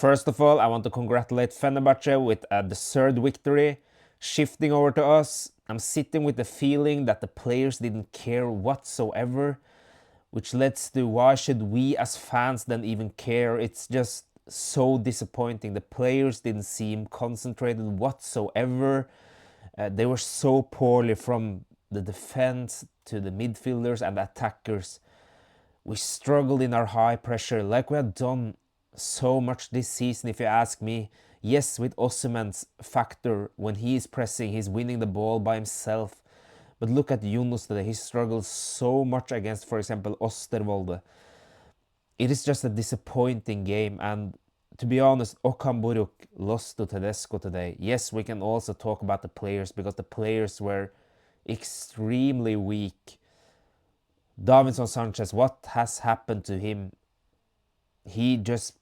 First of all, I want to congratulate Fenerbahce with the third victory. Shifting over to us, I'm sitting with the feeling that the players didn't care whatsoever, which leads to why should we as fans then even care? It's just so disappointing. The players didn't seem concentrated whatsoever. They were so poorly from the defense to the midfielders and the attackers. We struggled in our high pressure like we had done so much this season, if you ask me. Yes, with Osimhen's factor, when he is pressing, he's winning the ball by himself. But look at Yunus today. He struggles so much against, for example, Osterwolde. It is just a disappointing game. And to be honest, Okan Buruk lost to Tedesco today. Yes, we can also talk about the players because the players were extremely weak. Davinson Sanchez, what has happened to him? He just,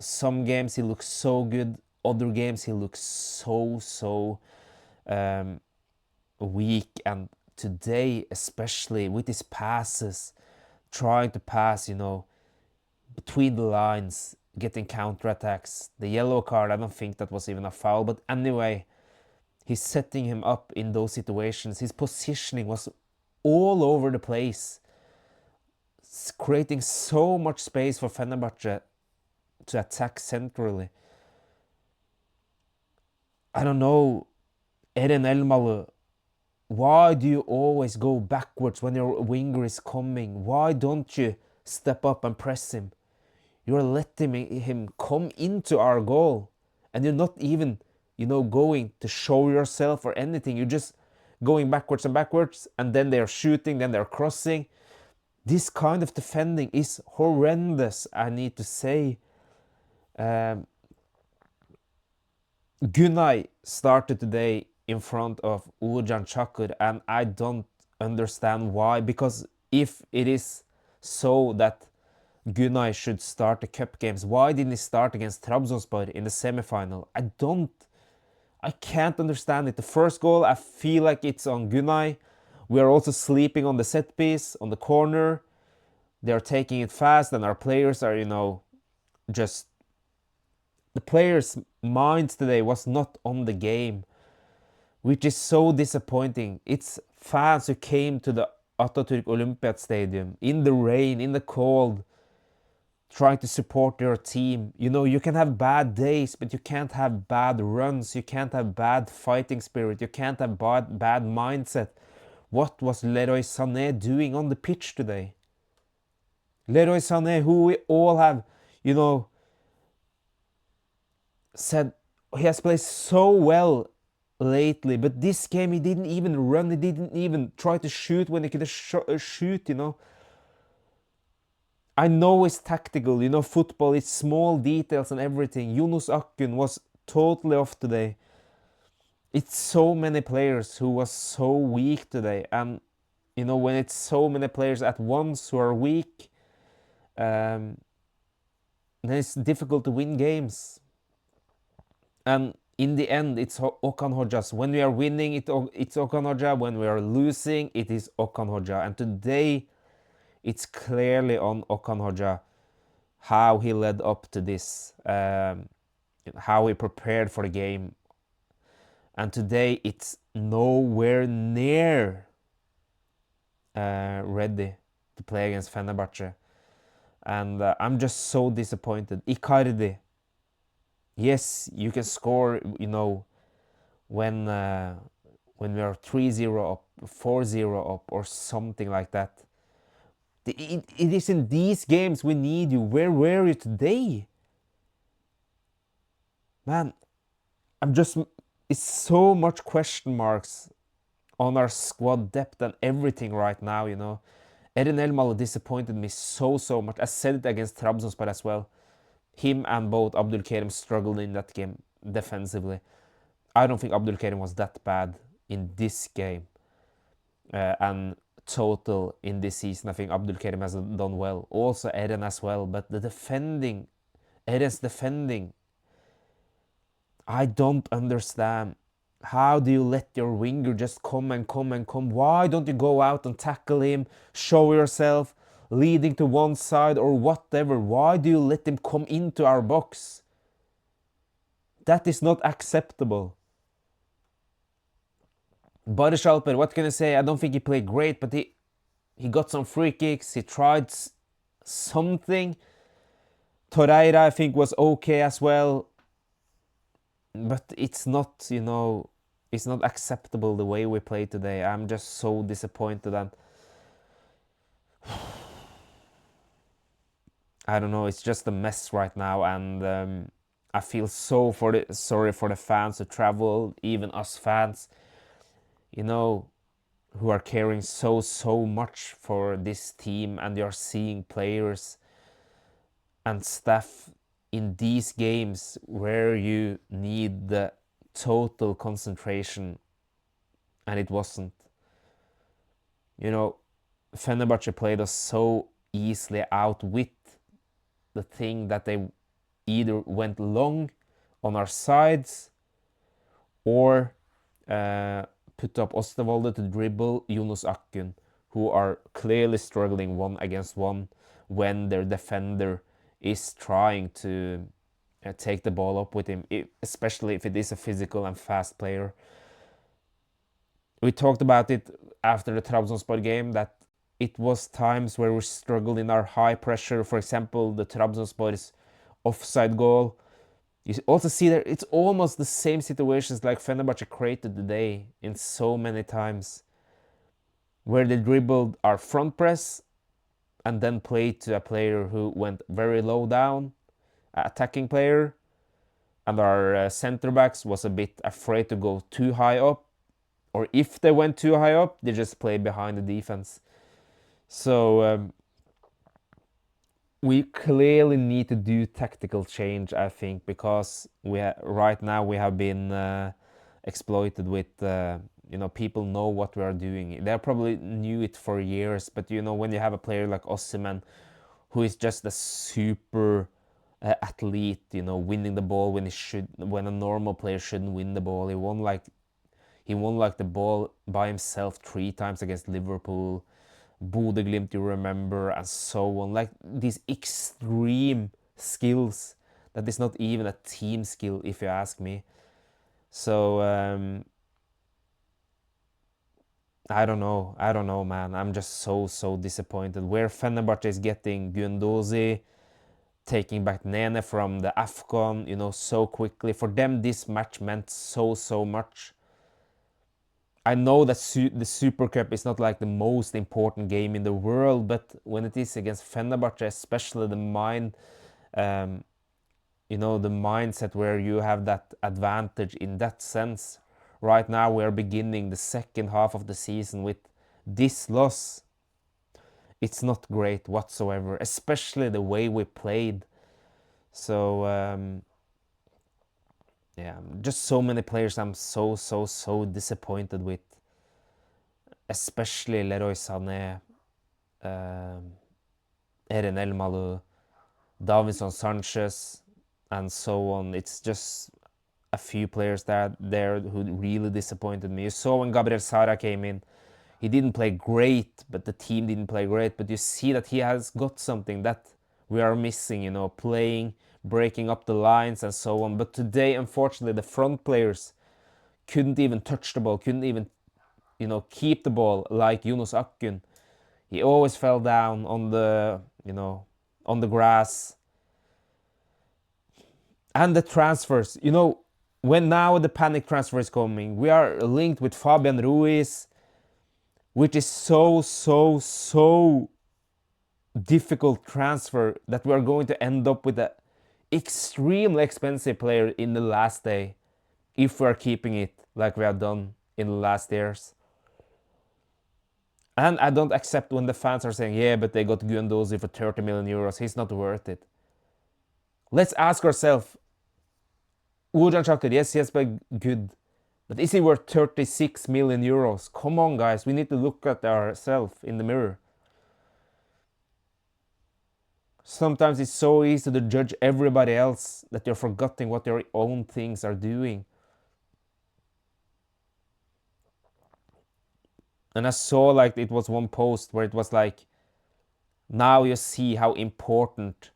some games he looks so good, other games he looks so weak. And today, especially with his passes, trying to pass, between the lines, getting counterattacks. The yellow card, I don't think that was even a foul, but anyway, he's setting him up in those situations. His positioning was all over the place, creating so much space for Fenerbahce to attack centrally. I don't know, Eren Elmalı, why do you always go backwards when your winger is coming? Why don't you step up and press him? You're letting him come into our goal, and you're not even, going to show yourself or anything. You're just going backwards and backwards, and then they're shooting, then they're crossing. This kind of defending is horrendous, I need to say. Gunay started today in front of Uğurcan Çakır, and I don't understand why. Because if it is so that Gunay should start the cup games, why didn't he start against Trabzonspor in the semi-final? I can't understand it. The first goal, I feel like it's on Gunay. We are also sleeping on the set piece, on the corner. They're taking it fast, and our players are, just... The players' minds today was not on the game, which is so disappointing. It's fans who came to the Atatürk Olympiad Stadium in the rain, in the cold, trying to support their team. You can have bad days, but you can't have bad runs. You can't have bad fighting spirit. You can't have bad mindset. What was Leroy Sané doing on the pitch today? Leroy Sané, who we all have, said he has played so well lately, but this game he didn't even run, he didn't even try to shoot when he could shoot. I know it's tactical, football, it's small details and everything. Yunus Akgün was totally off today. It's so many players who was so weak today, and when it's so many players at once who are weak, then it's difficult to win games. And in the end, it's Okan Hoxha's. When we are winning, it's Okan Hoxha. When we are losing, it is Okan Hoxha. And today, it's clearly on Okan Hoxha how he led up to this, how he prepared for the game. And today, it's nowhere near ready to play against Fenerbahce. And I'm just so disappointed. Icardi. Yes, you can score, when we are 3-0 up, 4-0 up, or something like that. It is in these games we need you. Where were you today? Man, it's so much question marks on our squad depth and everything right now, Eren Elmalı disappointed me so much. I said it against Trabzonspor as well. Him and both Abdülkerim struggled in that game defensively. I don't think Abdülkerim was that bad in this game. And total in this season, I think Abdülkerim has done well. Also Eren as well. But the defending, Eren's defending, I don't understand. How do you let your winger just come and come and come? Why don't you go out and tackle him, show yourself, leading to one side or whatever? Why do you let him come into our box? That is not acceptable. Barış Alper, what can I say? I don't think he played great, but he got some free kicks. He tried something. Torreira, I think, was okay as well. But it's not, it's not acceptable the way we play today. I'm just so disappointed, and I don't know, it's just a mess right now, and I feel sorry for the fans who travel, even us fans, who are caring so much for this team, and you're seeing players and staff in these games where you need the total concentration, and it wasn't. Fenerbahce played us so easily out with the thing that they either went long on our sides or put up Osterwolde to dribble Yunus Akgün, who are clearly struggling 1-against-1 when their defender is trying to take the ball up with him, especially if it is a physical and fast player. We talked about it after the Trabzonspor game, that it was times where we struggled in our high pressure. For example, the Trabzonspor's offside goal. You also see that it's almost the same situations like Fenerbahce created today in so many times, where they dribbled our front press and then played to a player who went very low down, an attacking player, and our center backs was a bit afraid to go too high up, or if they went too high up, they just play behind the defense. So we clearly need to do tactical change, I think, because right now we have been exploited with, people know what we are doing. They probably knew it for years, but when you have a player like Osimhen, who is just a super athlete, winning the ball when a normal player shouldn't win the ball. He won like the ball by himself 3 times against Liverpool, Bodø/Glimt, you remember, and so on. Like these extreme skills that is not even a team skill, if you ask me. So I don't know, man. I'm just so disappointed. Where Fenerbahce is getting Guendouzi, taking back Nene from the AFCON, so quickly. For them, this match meant so much. I know that the Super Cup is not like the most important game in the world, but when it is against Fenerbahce, especially the the mindset where you have that advantage in that sense. Right now, we are beginning the second half of the season with this loss. It's not great whatsoever, especially the way we played. So just so many players I'm so disappointed with, especially Leroy Sané, Eren Elmalu, Davinson Sanchez, and so on. It's just a few players there who really disappointed me. You saw when Gabriel Sara came in, he didn't play great, but the team didn't play great. But you see that he has got something that we are missing, playing, breaking up the lines and so on. But today, unfortunately, the front players couldn't even touch the ball, couldn't even, keep the ball like Yunus Akgün. He always fell down on the grass. And the transfers, when now the panic transfer is coming, we are linked with Fabian Ruiz, which is so difficult transfer that we are going to end up with an extremely expensive player in the last day if we are keeping it like we have done in the last years. And I don't accept when the fans are saying, yeah, but they got Guendouzi for 30 million euros. He's not worth it. Let's ask ourselves, Uğurcan Çakır, yes, he has played good, but is he worth 36 million euros? Come on, guys, we need to look at ourselves in the mirror. Sometimes it's so easy to judge everybody else that you're forgetting what your own things are doing. And I saw like it was one post where it was like, now you see how important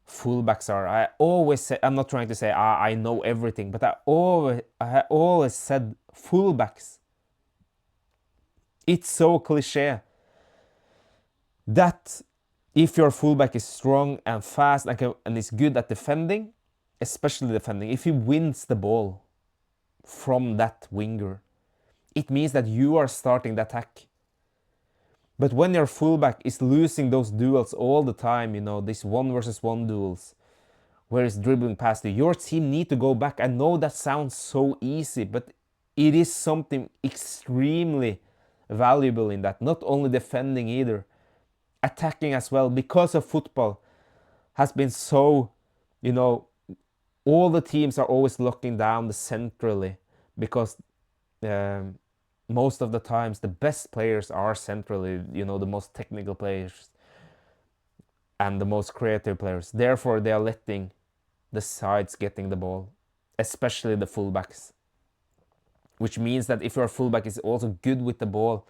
fullbacks are. I always say, I'm not trying to say I know everything, but I always said fullbacks. It's so cliche that if your fullback is strong and fast and is good at defending, especially defending, if he wins the ball from that winger, it means that you are starting the attack. But when your fullback is losing those duels all the time, these 1 versus 1 duels, where he's dribbling past you, your team need to go back. I know that sounds so easy, but it is something extremely valuable in that. Not only defending either, attacking as well, because of football has been so, all the teams are always locking down the centrally, because most of the times the best players are centrally, the most technical players and the most creative players. Therefore, they are letting the sides getting the ball, especially the fullbacks. Which means that if your fullback is also good with the ball,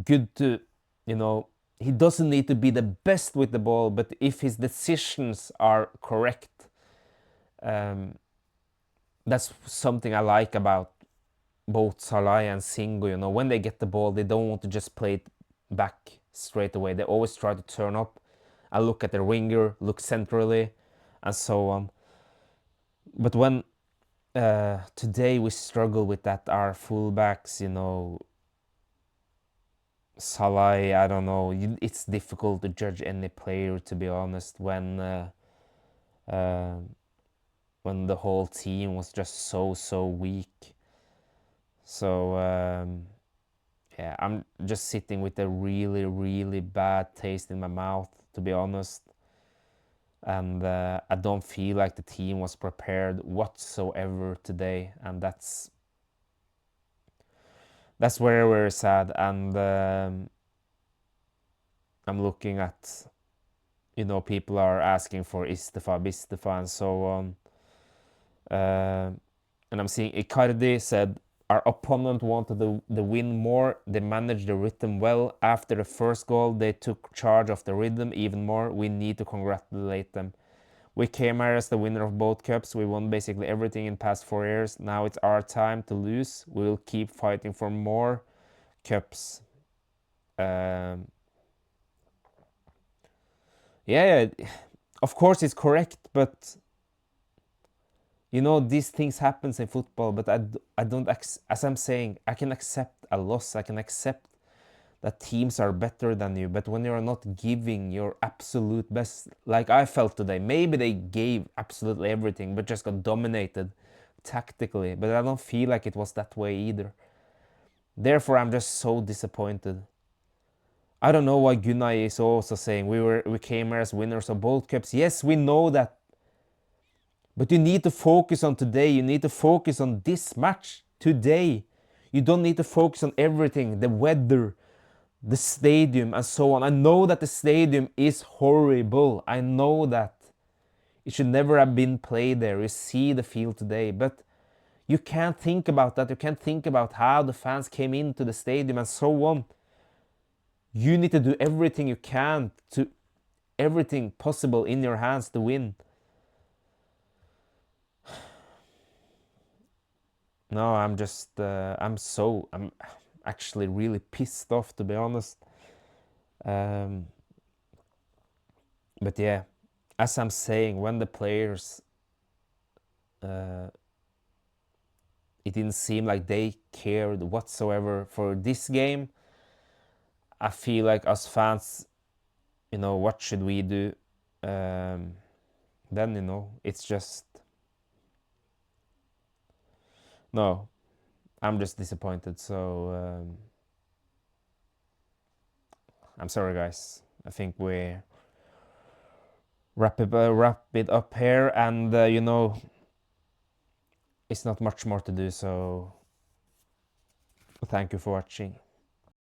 good to, he doesn't need to be the best with the ball, but if his decisions are correct, that's something I like about both Salah and Singo. When they get the ball, they don't want to just play it back straight away. They always try to turn up and look at their winger, look centrally, and so on. But when today we struggle with that, our fullbacks, Salah, I don't know. It's difficult to judge any player, to be honest, when the whole team was just so weak. So yeah, I'm just sitting with a really bad taste in my mouth, to be honest. And I don't feel like the team was prepared whatsoever today, and that's very sad. And I'm looking at, people are asking for Bistefa, and so on. And I'm seeing Icardi said, our opponent wanted the win more. They managed the rhythm well. After the first goal, they took charge of the rhythm even more. We need to congratulate them. We came here as the winner of both cups. We won basically everything in past 4 years. Now it's our time to lose. We will keep fighting for more cups. Yeah, of course it's correct, but these things happens in football. But I don't, as I'm saying, I can accept a loss. I can accept that teams are better than you, but when you're not giving your absolute best, like I felt today, maybe they gave absolutely everything, but just got dominated tactically. But I don't feel like it was that way either. Therefore, I'm just so disappointed. I don't know why Gunnar is also saying we came here as winners of both cups. Yes, we know that. But you need to focus on today. You need to focus on this match today. You don't need to focus on everything, the weather, the stadium, and so on. I know that the stadium is horrible. I know that. It should never have been played there. You see the field today. But you can't think about that. You can't think about how the fans came into the stadium and so on. You need to do everything you can, to everything possible in your hands to win. No, I'm actually really pissed off, to be honest. But yeah, as I'm saying, when the players, it didn't seem like they cared whatsoever for this game. I feel like us fans, what should we do? Then, it's just, no, I'm just disappointed. So I'm sorry, guys. I think we wrap it up here, and it's not much more to do. So thank you for watching.